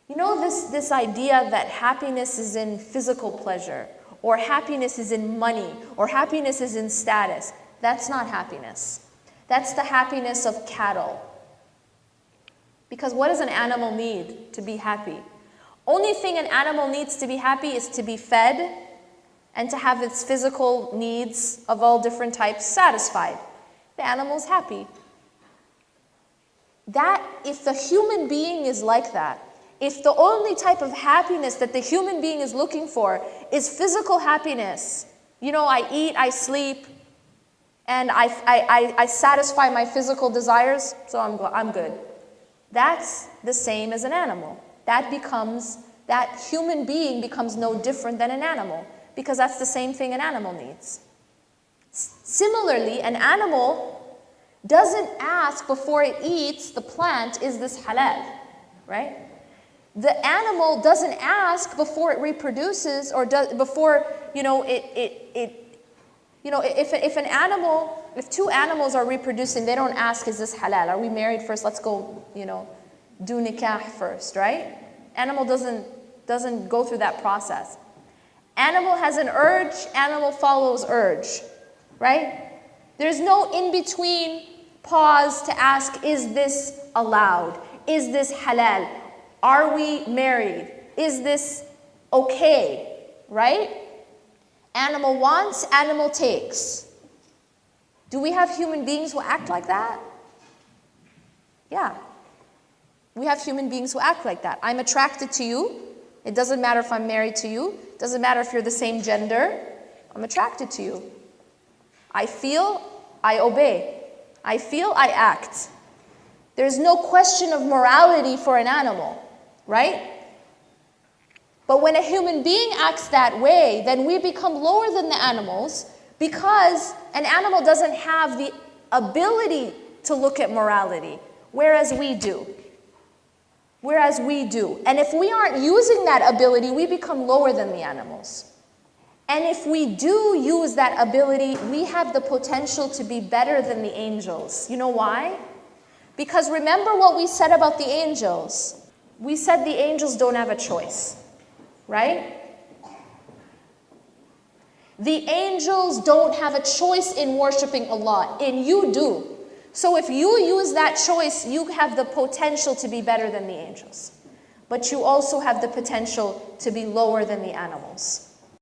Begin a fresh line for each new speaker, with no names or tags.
You know this idea that happiness is in physical pleasure, or happiness is in money, or happiness is in status. That's not happiness. That's the happiness of cattle. Because what does an animal need to be happy? Only thing an animal needs to be happy is to be fed and to have its physical needs of all different types satisfied. The animal's happy. That, if the human being is like that, if the only type of happiness that the human being is looking for is physical happiness, you know, I eat, I sleep, and I satisfy my physical desires, so I'm good. That's the same as an animal. That human being becomes no different than an animal, because that's the same thing an animal needs. Similarly, an animal doesn't ask before it eats the plant, is this halal, right? The animal doesn't ask before it reproduces, or before, you know, if two animals are reproducing, they don't ask, is this halal? Are we married first? Let's go, you know, do nikah first, right? Animal doesn't go through that process. Animal has an urge, animal follows urge, right? There's no in-between pause to ask, is this allowed? Is this halal? Are we married? Is this okay, right? Animal wants, animal takes. Do we have human beings who act like that? Yeah. We have human beings who act like that. I'm attracted to you. It doesn't matter if I'm married to you. It doesn't matter if you're the same gender. I'm attracted to you. I feel, I obey. I feel, I act. There's no question of morality for an animal, right? But when a human being acts that way, then we become lower than the animals, because an animal doesn't have the ability to look at morality, whereas we do. And if we aren't using that ability, we become lower than the animals. And if we do use that ability, we have the potential to be better than the angels. You know why? Because remember what we said about the angels. We said the angels don't have a choice, right? The angels don't have a choice in worshiping Allah, and you do. So if you use that choice, you have the potential to be better than the angels. But you also have the potential to be lower than the animals.